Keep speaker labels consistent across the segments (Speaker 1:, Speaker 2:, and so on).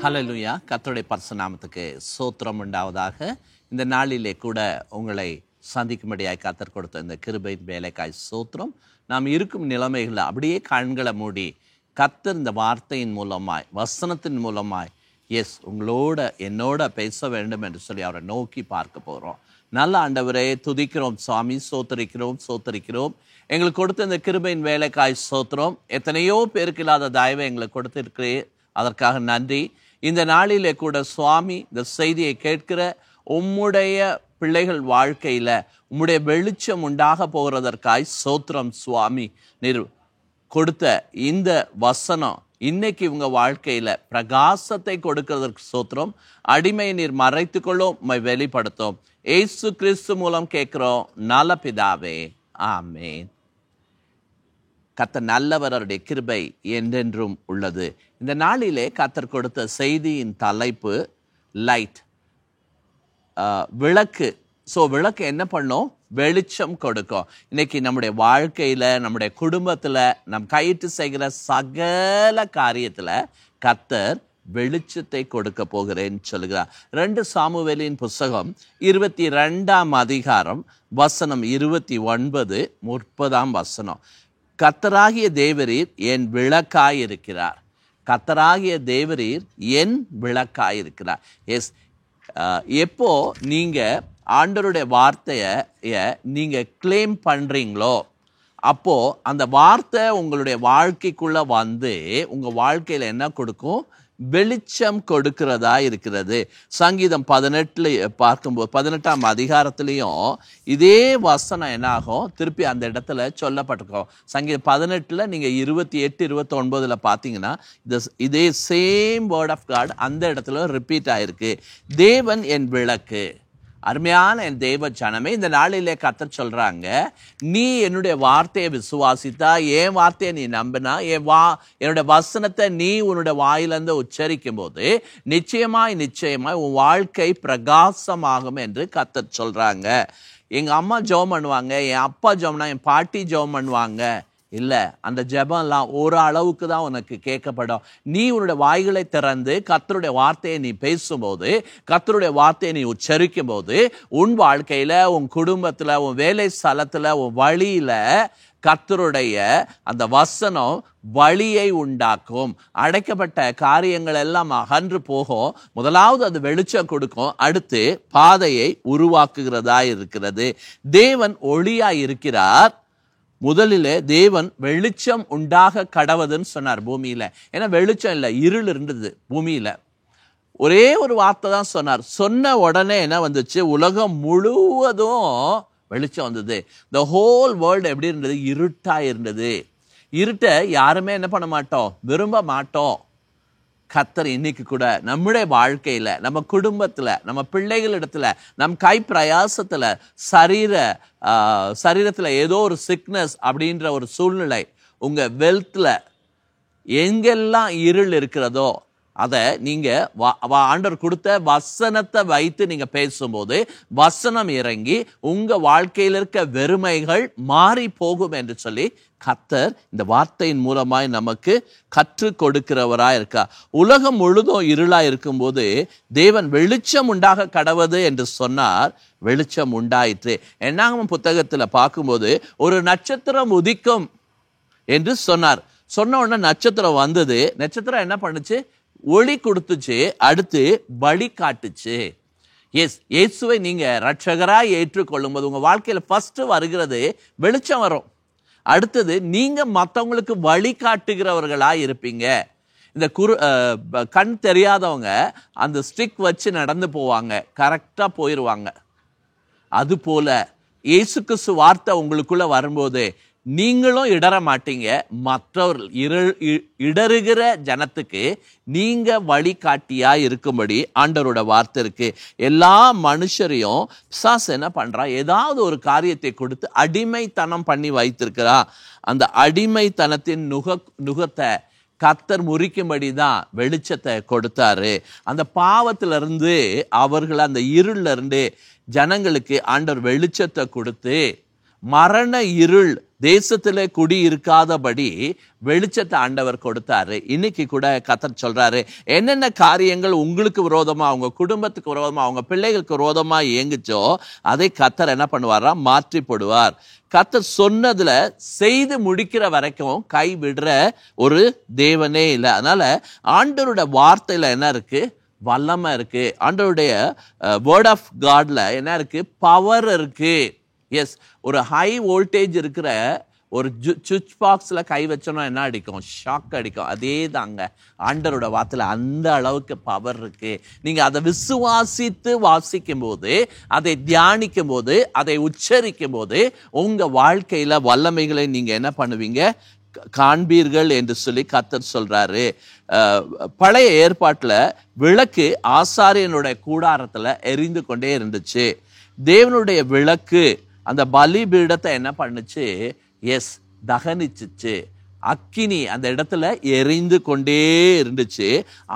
Speaker 1: ஹல்லேலூயா. கர்த்தருடைய பரிசுத்த நாமத்துக்கு ஸ்தோத்திரம் உண்டாவதாக. இந்த நாளிலே கூட உங்களை சந்திக்கும்படியாய் கர்த்தர் கொடுத்த இந்த கிருபையின் வேலைக்காய் ஸ்தோத்திரம். நாம் இருக்கும் நிலைமைகளை அப்படியே கண்களை மூடி கர்த்தர் இந்த வார்த்தையின் மூலமாய், வசனத்தின் மூலமாய் உங்களோட என்னோட பேச வேண்டும் என்று சொல்லி அவரை நோக்கி பார்க்க போகிறோம். நல்ல ஆண்டவரே, துதிக்கிறோம் சுவாமி, சோத்தரிக்கிறோம். எங்களுக்கு கொடுத்த இந்த கிருபையின் வேலைக்காய் ஸ்தோத்திரம். எத்தனையோ பேருக்கு இல்லாத தயவை எங்களுக்கு கொடுத்திருக்கிறேன், அதற்காக நன்றி. இந்த நாளிலே கூட சுவாமி, இந்த செய்தியை கேட்கிற உம்முடைய பிள்ளைகள் வாழ்க்கையில் உம்முடைய வெளிச்சம் உண்டாக போகிறதற்காய் ஸ்தோத்திரம் சுவாமி. நீர் கொடுத்த இந்த வசனம் இன்னைக்கு இவங்க வாழ்க்கையில் பிரகாசத்தை கொடுக்கிறதற்கு ஸ்தோத்திரம். அடிமை நீர் மறைத்துக்கொள்ளும், வெளிப்படுத்தும். இயேசு கிறிஸ்து மூலம் கேட்கிறோம் நல்ல பிதாவே, ஆமேன். கர்த்தர் நல்லவர், அவருடைய கிருபை என்றென்றும் உள்ளது. இந்த நாளிலே கர்த்தர் கொடுத்த செய்தியின் தலைப்பு லைட், விளக்கு. விளக்கு என்ன பண்ணும்? வெளிச்சம் கொடுக்கும். இன்னைக்கு நம்முடைய வாழ்க்கையில், நம்முடைய குடும்பத்தில், நம் கையிட்டு செய்கிற சகல காரியத்தில் கர்த்தர் வெளிச்சத்தை கொடுக்க போகிறேன்னு சொல்லுகிறார். 2 சாமுவேலின் புஸ்தகம் 22ஆம் அதிகாரம் வசனம் 29, 30ஆம் வசனம். கர்த்தராகிய தேவரீர் என் விளக்காயிருக்கிறார். கர்த்தராகிய தேவரீர் என் விளக்காயிருக்கிறார். எப்போ நீங்கள் ஆண்டவருடைய வார்த்தையை நீங்கள் கிளைம் பண்ணுறீங்களோ, அப்போது அந்த வார்த்தை உங்களுடைய வாழ்க்கைக்குள்ளே வந்து உங்கள் வாழ்க்கையில் என்ன கொடுக்கும்? வெளிச்சம் கொடுக்கிறதா இருக்கிறது. சங்கீதம் 18 பார்க்கும்போது 18ஆம் அதிகாரத்துலேயும் இதே வசனம் என்னாகும்? திருப்பி அந்த இடத்துல சொல்லப்பட்டிருக்கோம். சங்கீதம் 18 நீங்கள் 28, 29 பார்த்தீங்கன்னா இதே சேம் வேர்ட் ஆஃப் காட் அந்த இடத்துல ரிப்பீட் ஆகிருக்கு. தேவன் என் விளக்கு. அருமையான என் தேவ ஜனமே, இந்த நாளிலே கர்த்தர் சொல்கிறாங்க, நீ என்னுடைய வார்த்தையை விசுவாசித்தா, என் வார்த்தையை நீ நம்பினா, என்னுடைய வசனத்தை நீ உன்னுடைய வாயிலிருந்து உச்சரிக்கும் போது நிச்சயமாய் உன் வாழ்க்கை பிரகாசமாகும் என்று கர்த்தர் சொல்கிறாங்க. எங்கள் அம்மா ஜெபம் பண்ணுவாங்க, என் அப்பா ஜெபம்னா, என் பாட்டி ஜெபம் பண்ணுவாங்க. இல்லை, அந்த ஜெபம்லாம் ஒரு அளவுக்கு தான் உனக்கு கேட்கப்படும். நீ உன்னுடைய வாய்களை திறந்து கர்த்தருடைய வார்த்தையை நீ பேசும்போது, கர்த்தருடைய வார்த்தையை நீ உச்சரிக்கும் போது, உன் வாழ்க்கையில், உன் குடும்பத்தில், உன் வேலை ஸ்தலத்தில், உன் வழியில் கர்த்தருடைய அந்த வசனம் வழியை உண்டாக்கும். அடைக்கப்பட்ட காரியங்கள் எல்லாம் அகன்று போகும். முதலாவது அது வெளிச்சம் கொடுக்கும், அடுத்து பாதையை உருவாக்குகிறதா இருக்கிறது. தேவன் ஒளியாய் இருக்கிறார். முதலில் தேவன் வெளிச்சம் உண்டாக கடவுதுன்னு சொன்னார் பூமியில். ஏன்னா வெளிச்சம் இல்லை, இருள் இருந்தது பூமியில். ஒரே ஒரு வார்த்தை தான் சொன்னார். சொன்ன உடனே என்ன வந்துச்சு? உலகம் முழுவதும் வெளிச்சம் வந்தது. த ஹோல் வேர்ல்டு எப்படி இருந்தது? இருட்டாக இருந்தது. இருட்டை யாருமே என்ன பண்ண மாட்டோம்? விரும்ப மாட்டோம். கர்த்தர் இன்னைக்கு கூட நம்முடைய வாழ்க்கையில், நம்ம குடும்பத்தில், நம்ம பிள்ளைகளிடத்தில், நம் கை பிரயாசத்தில், சரீரத்தில் ஏதோ ஒரு சிக்னஸ் அப்படின்ற ஒரு சூழ்நிலை, உங்கள் வெல்த்தில் எங்கெல்லாம் இருள் இருக்கிறதோ அதை நீங்கள் ஆண்டவர் கொடுத்த வசனத்தை வைத்து நீங்கள் பேசும்போது வசனம் இறங்கி உங்கள் வாழ்க்கையில் இருக்க வெறுமைகள் மாறி போகும் என்று சொல்லி கர்த்தர் இந்த வார்த்தையின் மூலமாய் நமக்கு கற்றுக் கொடுக்கிறவராக இருக்கா. உலகம் முழுதும் இருளாக இருக்கும்போது தேவன் வெளிச்சம் உண்டாக கடவுது என்று சொன்னார். வெளிச்சம் உண்டாயிற்று. என்னாகும் புத்தகத்தில் பார்க்கும்போது ஒரு நட்சத்திரம் உதிக்கும் என்று சொன்னார். சொன்ன உடனே நட்சத்திரம் வந்தது. நட்சத்திரம் என்ன பண்ணுச்சு? ஒளி கொடுத்துச்சு. அடுத்து வழி காட்டுச்சு. இயேசுவை நீங்கள் ரட்சகராக ஏற்றுக்கொள்ளும் போது உங்கள் வாழ்க்கையில் ஃபஸ்ட்டு வருகிறது வெளிச்சம் வரும். அடுத்தது நீங்கள் மற்றவங்களுக்கு வழி காட்டுகிறவர்களாக இருப்பீங்க. இந்த கண் தெரியாதவங்க அந்த ஸ்டிக் வச்சு நடந்து போவாங்க, கரெக்டாக போயிடுவாங்க. அதுபோல் இயேசு கிறிஸ்து வார்த்தை உங்களுக்குள்ளே வரும்போது நீங்களும் இடற மாட்டீங்க. மற்றவர்கள் இடறுகிற ஜனத்துக்கு நீங்கள் வழிகாட்டியாக இருக்கும்படி ஆண்டவரோட வார்த்தை இருக்கு. எல்லா மனுஷரையும் பிசாசு என்ன பண்ணுறா? ஏதாவது ஒரு காரியத்தை கொடுத்து அடிமைத்தனம் பண்ணி வைத்திருக்கிறா. அந்த அடிமைத்தனத்தின் நுகத்தை கர்த்தர் முறிக்கும்படி தான் வெளிச்சத்தை கொடுத்தாரு. அந்த பாவத்திலிருந்து அவர்கள் அந்த இருள்ல இருந்து ஜனங்களுக்கு ஆண்டவர் வெளிச்சத்தை கொடுத்து மரண இருள் தேசத்துல குடி இருக்காதபடி வெளிச்சத்தை ஆண்டவர் கொடுத்தாரு. இன்னைக்கு கூட கர்த்தர் சொல்றாரு, என்னென்ன காரியங்கள் உங்களுக்கு விரோதமா, உங்க குடும்பத்துக்கு விரோதமா, அவங்க பிள்ளைகளுக்கு விரோதமா இயங்குச்சோ அதை கர்த்தர் என்ன பண்ணுவாரா, மாற்றி போடுவார். கர்த்தர் சொன்னதுல செய்து முடிக்கிற வரைக்கும் கை விடுற ஒரு தேவனே இல்லை. அதனால ஆண்டவருடைய வார்த்தையில என்ன இருக்கு, வல்லமை இருக்கு. ஆண்டவருடைய வேர்ட் ஆஃப் காட்ல என்ன இருக்கு, பவர் இருக்கு. எஸ், ஒரு ஹை வோல்டேஜ் இருக்கிற ஒரு சுவிட்ச் பாக்ஸில் கை வச்சோன்னா என்ன அடிக்கும், ஷாக் அடிக்கும். அதே தாங்க ஆண்டவரோட வார்த்தையில் அந்த அளவுக்கு பவர் இருக்கு. நீங்கள் அதை விசுவாசித்து வாசிக்கும் போது, அதை தியானிக்கும் போது, அதை உச்சரிக்கும் போது உங்கள் வாழ்க்கையில் வல்லமைகளை நீங்கள் என்ன பண்ணுவீங்க, காண்பீர்கள் என்று சொல்லி கர்த்தர் சொல்றாரு. பழைய ஏற்பாட்டில் விளக்கு ஆசாரியனுடைய கூடாரத்தில் எரிந்து கொண்டே இருந்துச்சு. தேவனுடைய விளக்கு அந்த பலிபீடத்தை என்ன பண்ணுச்சு, எஸ், தகனிச்சிச்சு. அக்கினி அந்த இடத்துல எரிந்து கொண்டே இருந்துச்சு.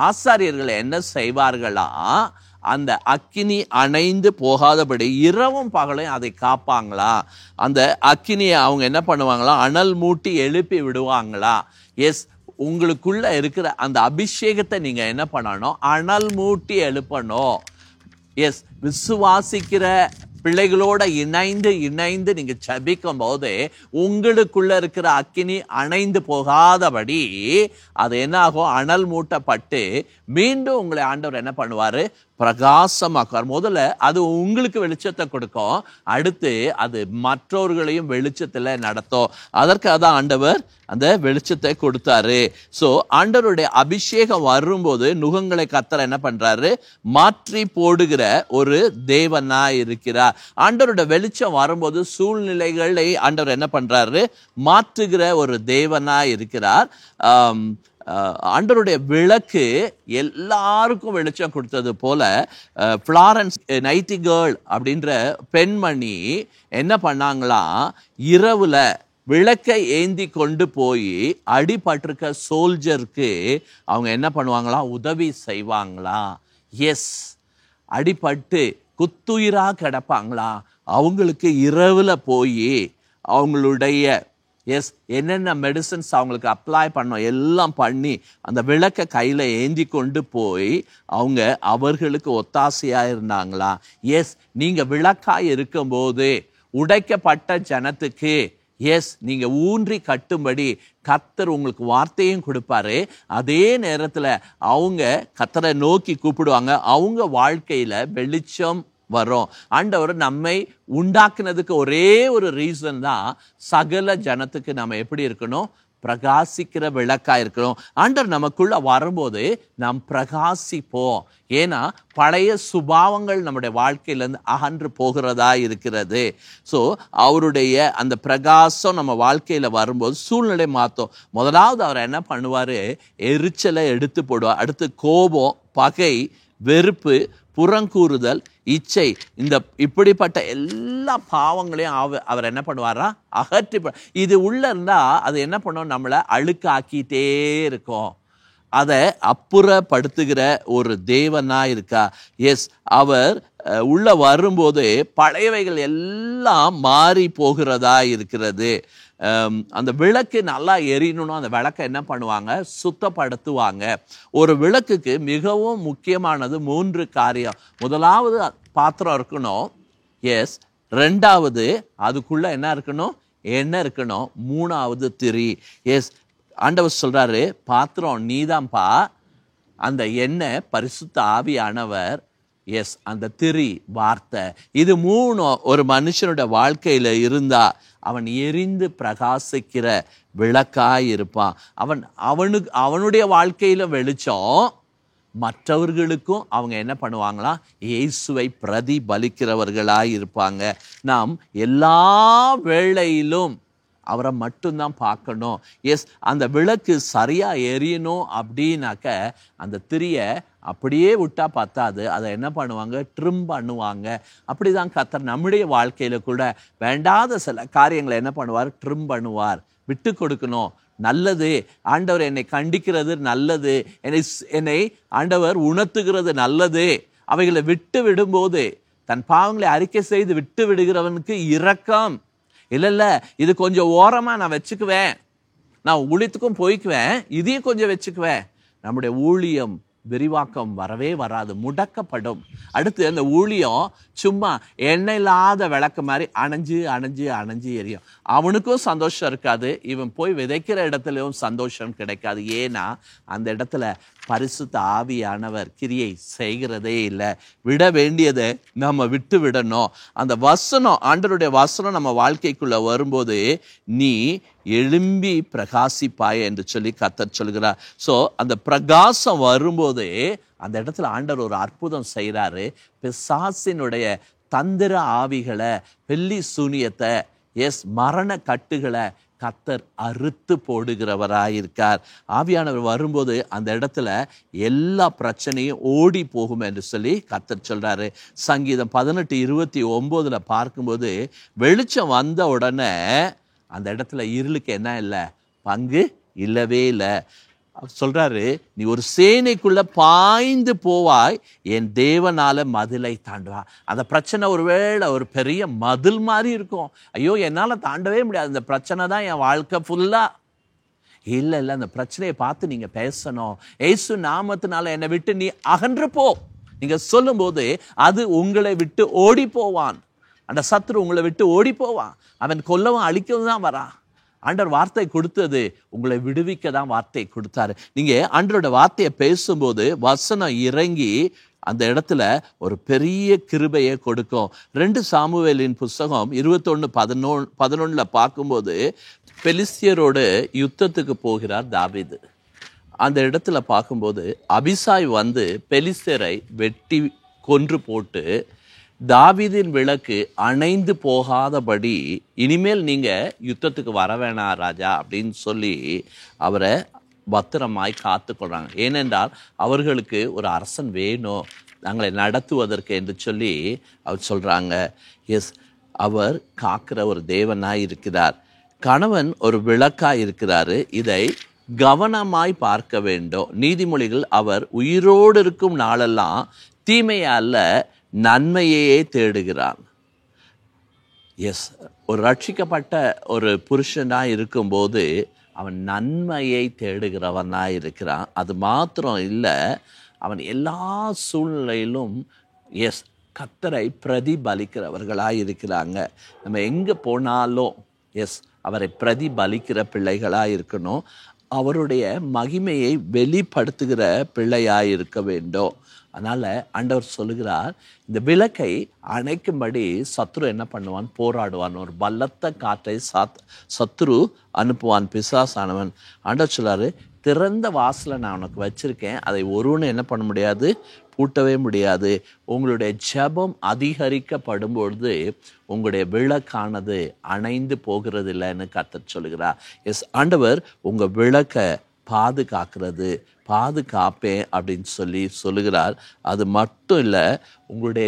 Speaker 1: ஆசாரியர்கள் என்ன செய்வார்களா, அந்த அக்கினி அணைந்து போகாதபடி இரவும் பகலையும் அதை காப்பாங்களா. அந்த அக்கினியை அவங்க என்ன பண்ணுவாங்களா, அனல் மூட்டி எழுப்பி விடுவாங்களா. எஸ், உங்களுக்குள்ள இருக்கிற அந்த அபிஷேகத்தை நீங்க என்ன பண்ணணும், அனல் மூட்டி எழுப்பணும். எஸ், விசுவாசிக்கிற பிள்ளைகளோட இணைந்து இணைந்து நீங்க ஜெபிக்கும் போது உங்களுக்குள்ள இருக்கிற அக்கினி அணைந்து போகாதபடி அது என்ன ஆகும், அனல் மூட்டப்பட்டு மீண்டும் உங்களை ஆண்டவர் என்ன பண்ணுவாரு, பிரகாசமாக்குவார். முதல்ல அது உங்களுக்கு வெளிச்சத்தை கொடுக்கும், அடுத்து அது மற்றவர்களையும் வெளிச்சத்துல நடத்தும். அதற்காக தான் ஆண்டவர் அந்த வெளிச்சத்தை கொடுத்தாரு. ஸோ ஆண்டவருடைய அபிஷேகம் வரும்போது நுகங்களை கர்த்தர் என்ன பண்றாரு, மாற்றி போடுகிற ஒரு தேவனா இருக்கிறார். ஆண்டவருடைய வெளிச்சம் வரும்போது சூழ்நிலைகளை ஆண்டவர் என்ன பண்றாரு, மாற்றுகிற ஒரு தேவனா இருக்கிறார். ஆண்டவருடைய விளக்கு எல்லாருக்கும் வெளிச்சம் கொடுத்தது போல ஃப்ளாரன்ஸ் நைட்டிங்கேல் அப்படின்ற பெண்மணி என்ன பண்ணாங்களா, இரவுல விளக்கை ஏந்தி கொண்டு போய் அடிபட்டிருக்க சோல்ஜருக்கு அவங்க என்ன பண்ணுவாங்களா, உதவி செய்வாங்களா. எஸ், அடிபட்டு குத்துயிரா கிடப்பாங்களா, அவங்களுக்கு இரவுல போய் அவங்களுடைய எஸ் என்னென்ன மெடிசன்ஸ் அவங்களுக்கு அப்ளை பண்ணோம் எல்லாம் பண்ணி அந்த விளக்கை கையில் ஏந்தி கொண்டு போய் அவங்க அவர்களுக்கு ஒத்தாசையாக இருந்தாங்களா. எஸ், நீங்கள் விளக்காய் இருக்கும்போது உடைக்கப்பட்ட ஜனத்துக்கு எஸ் நீங்கள் ஊன்றி கட்டும்படி கர்த்தர் உங்களுக்கு வார்த்தையும் கொடுப்பாரு. அதே நேரத்தில் அவங்க கர்த்தரை நோக்கி கூப்பிடுவாங்க, அவங்க வாழ்க்கையில் வெளிச்சம் வரும். ஆண்டவர் நம்மை உண்டாக்குனதுக்கு ஒரே ஒரு ரீசன் தான், சகல ஜனத்துக்கு நம்ம எப்படி இருக்கணும், பிரகாசிக்கிற விளக்கா இருக்கணும். ஆண்டவர் நமக்குள்ள வரும்போது நாம் பிரகாசிப்போம். ஏன்னா பழைய சுபாவங்கள் நம்முடைய வாழ்க்கையிலேருந்து அகன்று போகிறதா இருக்கிறது. ஸோ அவருடைய அந்த பிரகாசம் நம்ம வாழ்க்கையில் வரும்போது சூழ்நிலை மாற்றும். முதலாவது அவர் என்ன பண்ணுவார், எரிச்சலை எடுத்து போடுவார். அடுத்து கோபம், பகை, வெறுப்பு, புறங்கூறுதல், இச்சை, இந்த இப்படிப்பட்ட எல்லா பாவங்களையும் அவர் என்ன பண்ணுவாரா, அகற்றி. இது உள்ள இருந்தா அது என்ன பண்ணும், நம்மளை அழுக்காக்கிட்டே இருக்கும். அதை அப்புறப்படுத்துகிற ஒரு தேவனா இருக்கா. எஸ், அவர் உள்ள வரும்போது பழையவைகள் எல்லாம் மாறி போகிறதா இருக்கிறது. அந்த விளக்கு நல்லா எரியணும்னா அந்த விளக்கை என்ன பண்ணுவாங்க, சுத்தப்படுத்துவாங்க. ஒரு விளக்குக்கு மிகவும் முக்கியமானது 3 காரியம். முதலாவது பாத்திரம் இருக்கணும். எஸ், ரெண்டாவது அதுக்குள்ள என்ன இருக்கணும், எண்ணெய் இருக்கணும். மூணாவது திரி. எஸ், ஆண்டவர் சொல்றாரு, பாத்திரம் நீதான்ப்பா, அந்த எண்ணெய் பரிசுத்த ஆவியானவர், எஸ் அந்த திரி வார்த்தை. இது 3 ஒரு மனுஷனோட வாழ்க்கையில இருந்தா அவன் எரிந்து பிரகாசிக்கிற விளக்காய் இருப்பான். அவனுடைய வாழ்க்கையில வெளிச்சம், மற்றவர்களுக்கும் அவங்க என்ன பண்ணுவாங்களா, இயேசுவை பிரதிபலிக்கிறவர்களாய் இருப்பாங்க. நாம் எல்லா வேளையிலும் அவரை மட்டும்தான் பார்க்கணும். எஸ், அந்த விளக்கு சரியா எரியணும் அப்படின்னாக்க அந்த திரியை அப்படியே விட்டா பத்தாது, அதை என்ன பண்ணுவாங்க, ட்ரிம் பண்ணுவாங்க. அப்படிதான் கர்த்தர் நம்முடைய வாழ்க்கையில கூட வேண்டாத சில காரியங்களை என்ன பண்ணுவார், ட்ரிம் பண்ணுவார். விட்டு கொடுக்கணும், நல்லது, ஆண்டவர் என்னை கண்டிக்கிறது நல்லது, என்னை ஆண்டவர் உணர்த்துகிறது நல்லது. அவைகளை விட்டு விடும்போது, தன் பாவங்களை அறிக்கை செய்து விட்டு விடுகிறவனுக்கு இரக்கம். இல்ல இது கொஞ்சம் ஓரமா நான் வச்சுக்குவேன், நான் ஊழியத்துக்கும் போய்க்குவேன், இதையும் கொஞ்சம் வச்சுக்குவேன், நம்முடைய ஊழியம் விரிவாக்கம் வரவே வராது, முடக்கப்படும். அடுத்து அந்த ஊழியம் சும்மா எண்ணெய் இல்லாத விளக்கு மாதிரி அணைஞ்சு அணைஞ்சு அணைஞ்சு எரியும். அவனுக்கும் சந்தோஷம் இருக்காது, இவன் போய் விதைக்கிற இடத்துலையும் சந்தோஷம் கிடைக்காது. ஏன்னா அந்த இடத்துல பரிசுத்த ஆவியானவர் கிரியை செய்கிறதே இல்லை. விட வேண்டியதை நம்ம விட்டு விடணும். அந்த வசனம், ஆண்டவருடைய வசனம் நம்ம வாழ்க்கைக்குள்ள வரும்போது நீ எழும்பி பிரகாசிப்பாய் என்று சொல்லி கர்த்தர் சொல்கிறார். ஸோ அந்த பிரகாசம் வரும்போது அந்த இடத்துல ஆண்டவர் ஒரு அற்புதம் செய்கிறாரு. பிசாசினுடைய தந்திர ஆவிகளை, பெல்லி சூனியத்தை, மரண கட்டுகளை கர்த்தர் அறுத்து போடுகிறவராயிருக்கார். ஆவியானவர் வரும்போது அந்த இடத்துல எல்லா பிரச்சனையும் ஓடி போகும் என்று சொல்லி கர்த்தர் சொல்றாரு. சங்கீதம் 18:29 பார்க்கும்போது, வெளிச்சம் வந்த உடனே அந்த இடத்துல இருளுக்கு என்ன இல்லை, பங்கு இல்லவே இல்லை. சொல்றாரு, நீ ஒரு சேனைக்குள்ள பாய்ந்து போவாய், என் தேவனால மதிலை தாண்டுவா. அந்த பிரச்சனை ஒருவேளை ஒரு பெரிய மதில் மாதிரி இருக்கும். ஐயோ என்னால தாண்டவே முடியாது, இந்த பிரச்சனை தான் என் வாழ்க்கை ஃபுல்லா. இல்லை, அந்த பிரச்சனையை பார்த்து நீங்க பேசணும். இயேசு நாமத்தினால என்னை விட்டு நீ அகன்று போ. நீங்க சொல்லும் போது அது உங்களை விட்டு ஓடி போவான். அந்த சத்துரு உங்களை விட்டு ஓடி போவான். அவன் கொல்லவும் அழிக்கவும் தான் வரான். ஆண்டவர் வார்த்தை கொடுத்தது உங்களை விடுவிக்க தான் வார்த்தை கொடுத்தாரு. நீங்க ஆண்டவரோட வார்த்தையை பேசும்போது வசனம் இறங்கி அந்த இடத்துல ஒரு பெரிய கிருபையை கொடுக்கும். 2 சாமுவேலின் புஸ்தகம் 21:11 பார்க்கும்போது, பெலிஸ்தியரோடு யுத்தத்துக்கு போகிறார் தாவீது. அந்த இடத்துல பார்க்கும்போது அபிசாய் வந்து பெலிஸ்தியரை வெட்டி கொன்று போட்டு, தாவீதின் விளக்கு அணைந்து போகாதபடி இனிமேல் நீங்க யுத்தத்துக்கு வர வேணாம் ராஜா அப்படின்னு சொல்லி அவரை பத்திரமாய் காத்து கொள்றாங்க. ஏனென்றால் அவர்களுக்கு ஒரு அரசன் வேணும் நாங்களை நடத்துவதற்கு என்று சொல்லி அவர் சொல்றாங்க. அவர் காக்கிற ஒரு தேவனாய் இருக்கிறார். கணவன் ஒரு விளக்காய் இருக்கிறாரு. இதை கவனமாய் பார்க்க வேண்டும். நீதிமொழிகள், அவர் உயிரோடு இருக்கும் நாளெல்லாம் தீமையை அல்ல நன்மையே தேடுகிறான். ஒரு ரட்சிக்கப்பட்ட ஒரு புருஷனாக இருக்கும்போது அவன் நன்மையை தேடுகிறவனாக இருக்கிறான். அது மாத்திரம் இல்லை, அவன் எல்லா சூழ்நிலையிலும் கர்த்தரை பிரதிபலிக்கிறவர்களாக இருக்கிறாங்க. நம்ம எங்கே போனாலும் அவரை பிரதிபலிக்கிற பிள்ளைகளாக இருக்கணும். அவருடைய மகிமையை வெளிப்படுத்துகிற பிள்ளையாக இருக்க வேண்டும். அதனால் ஆண்டவர் சொல்லுகிறார், இந்த விளக்கை அணைக்கும்படி சத்ரு என்ன பண்ணுவான், போராடுவான். ஒரு பலத்த காற்றை சத்ரு அனுப்புவான், பிசாசானவன். ஆண்டவர் சொல்றாரு, திறந்த வாசலை நான் உனக்கு வச்சிருக்கேன், அதை ஒருவனும் என்ன பண்ண முடியாது, பூட்டவே முடியாது. உங்களுடைய ஜெபம் அதிகரிக்கப்படும் பொழுது உங்களுடைய விளக்கானது அணைந்து போகிறது இல்லைன்னு கர்த்தர் சொல்லுகிறார். ஆண்டவர் உங்கள் விளக்கை பாதுகாப்பேன் அப்படின்னு சொல்லி சொல்லுகிறார். அது மட்டும் இல்லை, உங்களுடைய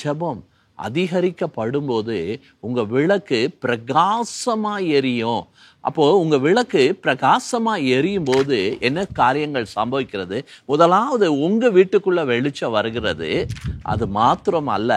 Speaker 1: ஜெபம் அதிகரிக்கப்படும்போது உங்கள் விளக்கு பிரகாசமாக எரியும். அப்போது உங்கள் விளக்கு பிரகாசமாக எரியும் போது என்ன காரியங்கள் சம்பவிக்கிறது? முதலாவது, உங்கள் வீட்டுக்குள்ளே வெளிச்சம் வருகிறது. அது மாத்திரம் அல்ல,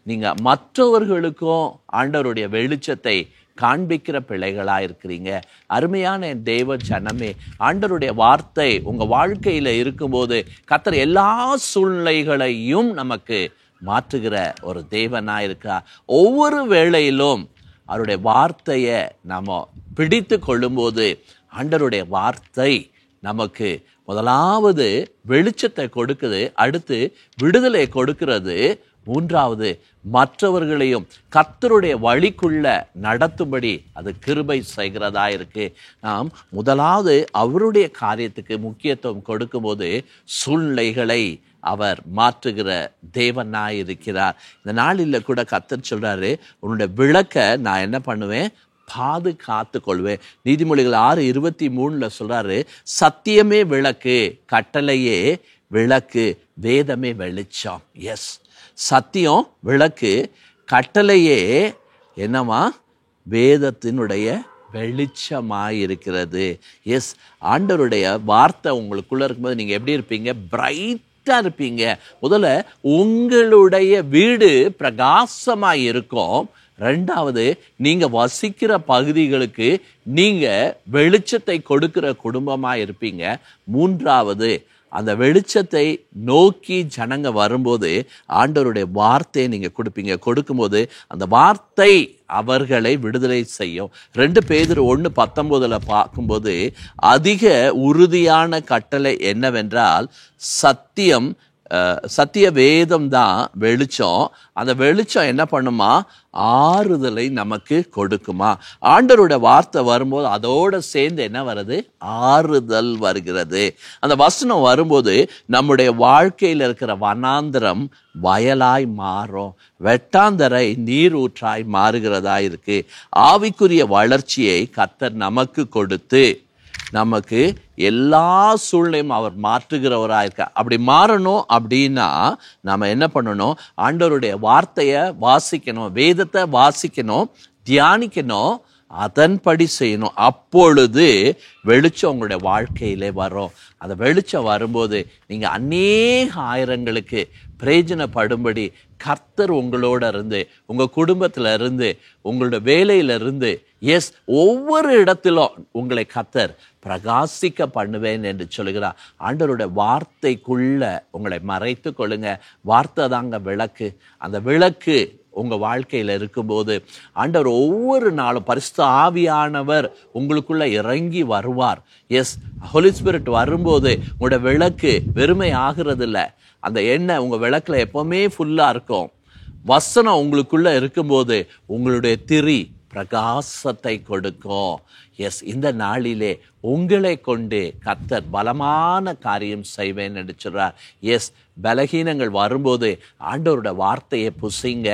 Speaker 1: நீங்கள் மற்றவர்களுக்கும் ஆண்டவருடைய வெளிச்சத்தை காண்பிக்கிற பிள்ளைகளாக இருக்கிறீங்க. அருமையான தேவ ஜனமே, ஆண்டவருடைய வார்த்தை உங்கள் வாழ்க்கையில் இருக்கும்போது கர்த்தர் எல்லா சூழ்நிலைகளையும் நமக்கு மாற்றுகிற ஒரு தேவனாக இருக்கா. ஒவ்வொரு வேளையிலும் அவருடைய வார்த்தையை நாம் பிடித்து கொள்ளும்போது ஆண்டவருடைய வார்த்தை நமக்கு முதலாவது வெளிச்சத்தை கொடுக்குது, அடுத்து விடுதலை கொடுக்கிறது, மூன்றாவது மற்றவர்களையும் கர்த்தருடைய வழிக்குள்ள நடத்தும்படி அது கிருபை செய்கிறதா இருக்கு. நாம் முதலாவது அவருடைய காரியத்துக்கு முக்கியத்துவம் கொடுக்கும்போது சூழ்நிலைகளை அவர் மாற்றுகிற தேவனாய் இருக்கிறார். இந்த நாளில் கூட கர்த்தர் சொல்றாரு, உன்னுடைய விளக்கை நான் என்ன பண்ணுவேன், பாதுகாத்து கொள்வேன். நீதிமொழிகள் 6:23 சொல்றாரு, சத்தியமே விளக்கு, கட்டளையே விளக்கு, வேதமே வெளிச்சம். சத்தியம் விளக்கு, கட்டளையே என்னமா, வேதத்தினுடைய வெளிச்சமாயிருக்கிறது. எஸ், ஆண்டவருடைய வார்த்தை உங்களுக்குள்ள இருக்கும்போது நீங்க எப்படி இருப்பீங்க? பிரைட்டா இருப்பீங்க. முதல்ல உங்களுடைய வீடு பிரகாசமாய் இருக்கும். ரெண்டாவது, நீங்க வசிக்கிற பகுதிகளுக்கு நீங்க வெளிச்சத்தை கொடுக்கிற குடும்பமா இருப்பீங்க. மூன்றாவது, அந்த வெளிச்சத்தை நோக்கி ஜனங்க வரும்போது ஆண்டவருடைய வார்த்தையை நீங்க கொடுப்பீங்க. கொடுக்கும்போது அந்த வார்த்தை அவர்களை விடுதலை செய்யும். 2 பேதுரு 1:19 பார்க்கும்போது அதிக உறுதியான கட்டளை என்னவென்றால், சத்திய வேதம் தான் வெளிச்சம். அந்த வெளிச்சம் என்ன பண்ணுமா? ஆறுதலை நமக்கு கொடுக்குமா. ஆண்டவருடைய வார்த்தை வரும்போது அதோட சேர்ந்து என்ன வருது? ஆறுதல் வருகிறது. அந்த வசனம் வரும்போது நம்முடைய வாழ்க்கையில் இருக்கிற வனாந்திரம் வயலாய் மாறும், வெட்டாந்தரை நீர் ஊற்றாய் மாறுகிறதா இருக்கு. ஆவிக்குரிய வளர்ச்சியை கர்த்தர் நமக்கு கொடுத்து நமக்கு எல்லா சூழ்நிலையும் அவர் மாற்றுகிறவராக இருக்க. அப்படி மாறணும் அப்படின்னா நம்ம என்ன பண்ணணும்? ஆண்டவருடைய வார்த்தையை வாசிக்கணும், வேதத்தை வாசிக்கணும், தியானிக்கணும், அதன்படி செய்யணும். அப்பொழுது வெளிச்சம் உங்களுடைய வாழ்க்கையிலே வரும். அந்த வெளிச்சம் வரும்போது நீங்க அநேக ஆயிரங்களுக்கு பிரயோஜனப்படும்படி கர்த்தர் உங்களோட இருந்து, உங்க குடும்பத்துல இருந்து, உங்களோட வேலையில இருந்து, எஸ், ஒவ்வொரு இடத்திலும் உங்களை கர்த்தர் பிரகாசிக்க பண்ணுவேன் என்று சொல்லுகிறார். ஆண்டவருடைய வார்த்தைக்குள்ள உங்களை மறைத்து கொள்ளுங்க. வார்த்தை தாங்க விளக்கு. அந்த விளக்கு உங்க வாழ்க்கையில இருக்கும்போது ஆண்டவர் ஒவ்வொரு நாளும் பரிசுத்த ஆவியானவர் உங்களுக்குள்ள இறங்கி வருவார். எஸ், ஹோலி ஸ்பிரிட் வரும்போது உங்களோட விளக்கு வெறுமை ஆகிறது இல்லை. அந்த எண்ணெய் உங்க விளக்குல எப்பவுமே ஃபுல்லா இருக்கும். வசனம் உங்களுக்குள்ள இருக்கும்போது உங்களுடைய திரி பிரகாசத்தை கொடுக்கும். எஸ், இந்த நாளிலே உங்களை கொண்டு கர்த்தர் பலமான காரியம் செய்வேன் என்று சொல்றார். எஸ், பலகீனங்கள் வரும்போது ஆண்டவருடைய வார்த்தையை புசிங்க.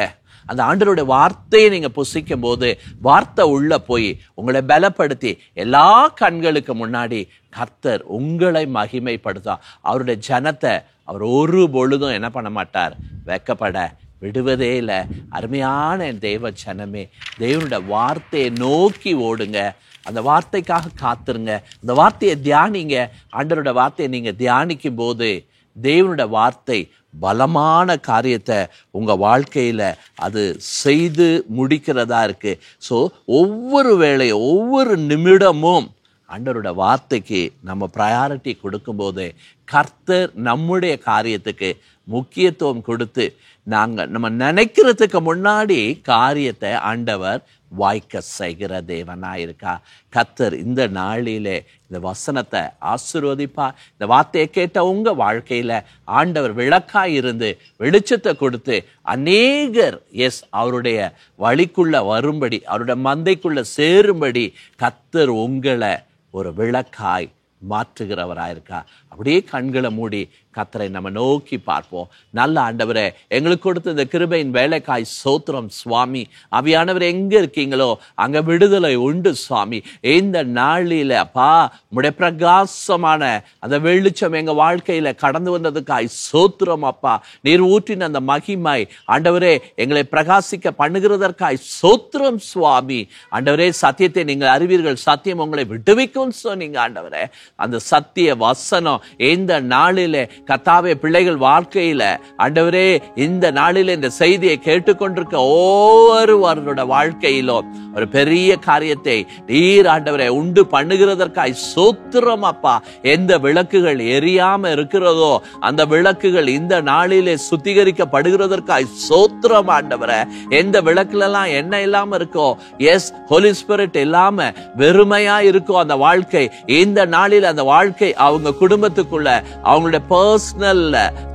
Speaker 1: அந்த ஆண்டவருடைய வார்த்தையை நீங்க புசிக்கும் போது வார்த்தை உள்ள போய் உங்களை பலப்படுத்தி எல்லா கண்களுக்கு முன்னாடி கர்த்தர் உங்களை மகிமைப்படுத்தா. அவருடைய ஜனத்தை அவர் ஒரு பொழுதும் என்ன பண்ண மாட்டார்? வெக்கப்பட விடுவதே இல்லை. அருமையான என் தேவ ஜனமே, தேவனுடைய வார்த்தையை நோக்கி ஓடுங்க. அந்த வார்த்தைக்காக காத்துருங்க. அந்த வார்த்தையை தியானிங்க. ஆண்டவருடைய வார்த்தையை நீங்க தியானிக்கும் போது தேவனுடைய வார்த்தை பலமான காரியத்தை உங்க வாழ்க்கையில அது செய்து முடிக்கிறதா இருக்கு. ஸோ ஒவ்வொரு வேளையும் ஒவ்வொரு நிமிடமும் ஆண்டவருடைய வார்த்தைக்கு நம்ம ப்ரையாரிட்டி கொடுக்கும்போது கர்த்தர் நம்முடைய காரியத்துக்கு முக்கியத்துவம் கொடுத்து நம்ம நினைக்கிறதுக்கு முன்னாடி காரியத்தை ஆண்டவர் வாய்க்க செய்கிற தேவனா இருக்கா. கர்த்தர் இந்த நாளிலே இந்த வசனத்தை ஆசீர்வதிப்பா. இந்த வார்த்தையை கேட்ட உங்க வாழ்க்கையில ஆண்டவர் விளக்காய் இருந்து வெளிச்சத்தை கொடுத்து அநேகர் எஸ் அவருடைய வழிக்குள்ள வரும்படி, அவருடைய மந்தைக்குள்ள சேரும்படி கர்த்தர் உங்களை ஒரு விளக்காய் மாற்றுகிறவராயிருக்கா. அப்படியே கண்களை மூடி கர்த்தரை நம்ம நோக்கி பார்ப்போம். நல்ல ஆண்டவரே, எங்களுக்கு கொடுத்த இந்த கிருபையின் வேலைக்காய் ஸ்தோத்திரம் சுவாமி. ஆவியானவர் எங்க இருக்கீங்களோ அங்க விடுதலை உண்டு சுவாமி. இந்த நாளில அப்பா உம்முடைய பிரகாசமான அந்த வெளிச்சம் எங்க வாழ்க்கையில கடந்து வந்ததுக்காய் ஸ்தோத்திரம் அப்பா. நீர் ஊற்றின அந்த மகிமை ஆண்டவரே எங்களை பிரகாசிக்க பண்ணுகிறதற்காய் ஸ்தோத்திரம் சுவாமி. ஆண்டவரே, சத்தியத்தை நீங்கள் அறிவீர்கள், சத்தியம் உங்களை விடுவிக்கும் சொன்னீங்க ஆண்டவரே. அந்த சத்திய வசனம் இந்த நாளிலே கர்த்தாவே பிள்ளைகள் வாழ்க்கையில ஆண்டவரே இந்த நாளில இந்த செய்தியை கேட்டுக்கொண்டிருக்க ஒவ்வொருவரோட வாழ்க்கையிலும் ஒரு பெரிய காரியத்தை நீர் ஆண்டவரே உண்டு பண்ணுகிறதற்காய் ஸ்தோத்திரம் அப்பா. எந்த விளக்குகள் எரியாம இருக்கிறதோ அந்த விளக்குகள் இந்த நாளிலே சுத்திகரிக்கப்படுகிறதற்காய் ஸ்தோத்திரம் ஆண்டவரே. எந்த விளக்குல எல்லாம் எண்ணெய் இல்லாம இருக்கோ, எஸ் ஹோலி ஸ்பிரிட் இல்லாம வெறுமையா இருக்கோ அந்த வாழ்க்கை, இந்த நாளில் அந்த வாழ்க்கை அவங்க குடும்பத்துக்குள்ள அவங்களுடைய பர்சனல்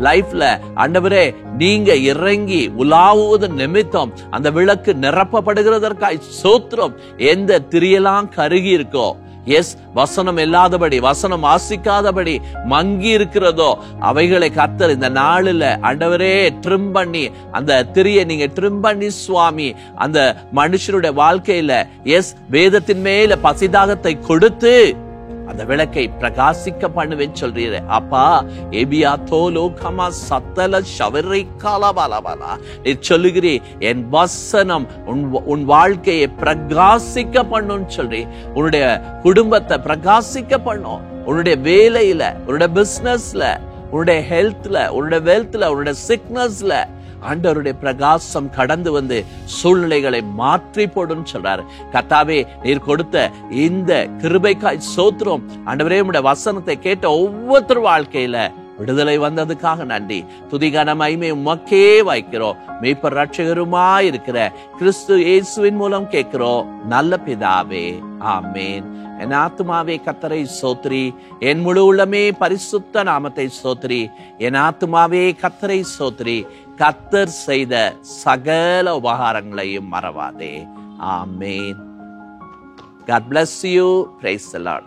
Speaker 1: லைஃப்ல ஆண்டவரே நீங்க இறங்கி உலாவுவது நிமித்தம் அந்த விளக்கு நிரப்பப்படுகிறதற்காய் ஸ்தோத்திரம். எந்த திரியெல்லாம் கருகி இருக்கோ, எஸ் வசனம் இல்லாதபடி, வசனம் வாசிக்காதபடி மங்கி இருக்கிறதோ அவைகளை கர்த்தர் இந்த நாளில் ஆண்டவரே ட்ரிம் பண்ணி அந்த திரியை நீங்க ட்ரிம் பண்ணி சுவாமி அந்த மனுஷனுடைய வாழ்க்கையில எஸ் வேதத்தின் மேல பசிதாகத்தை கொடுத்து அந்த விளக்கை பிரகாசிக்க பண்ணுவேன்னு சொல்றீரு அப்பா. எபியா தோலோ கமா சத்தல ஷவரை காலபாலபாலா. நீ சொல்லுகிறீ என் வசனம் உன் வாழ்க்கையை பிரகாசிக்க பண்ணுன்னு சொல்லி, உன்னுடைய குடும்பத்தை பிரகாசிக்க பண்ணும். உன்னுடைய வேலையில, உன்னுடைய பிசினஸ்ல, உன்னுடைய ஹெல்த்ல, உன்னுடைய வெல்த்ல, உன்னுடைய சிக்னஸ்ல ஆண்டவருடைய பிரகாசம் கடந்து வந்து சூழ்நிலைகளை மாற்றி போடும் சொல்றாரு. கர்த்தாவே, நீர் கொடுத்த இந்த கிருபைக்காய் ஸ்தோத்திரம். ஆண்டவரே, உம்முடைய வசனத்தை கேட்ட ஒவ்வொருத்தர் வாழ்க்கையில விடுதலை வந்ததுக்காக நன்றி. துதிகான மகிமை உமக்கே வைக்கிறோம். மீட்பர் ரட்சகருமாய் இருக்கிற கிறிஸ்து இயேசுவின் மூலம் கேட்கிறோம் நல்ல பிதாவே, ஆமேன். என் ஆத்துமாவே கர்த்தரை ஸ்தோத்திரி, என் முழு உள்ளமே பரிசுத்த நாமத்தை ஸ்தோத்திரி. என் ஆத்துமாவே கர்த்தரை ஸ்தோத்திரி, கர்த்தர் செய்த சகல உபகாரங்களையும் மறவாதே. ஆமேன். God bless you. Praise the Lord.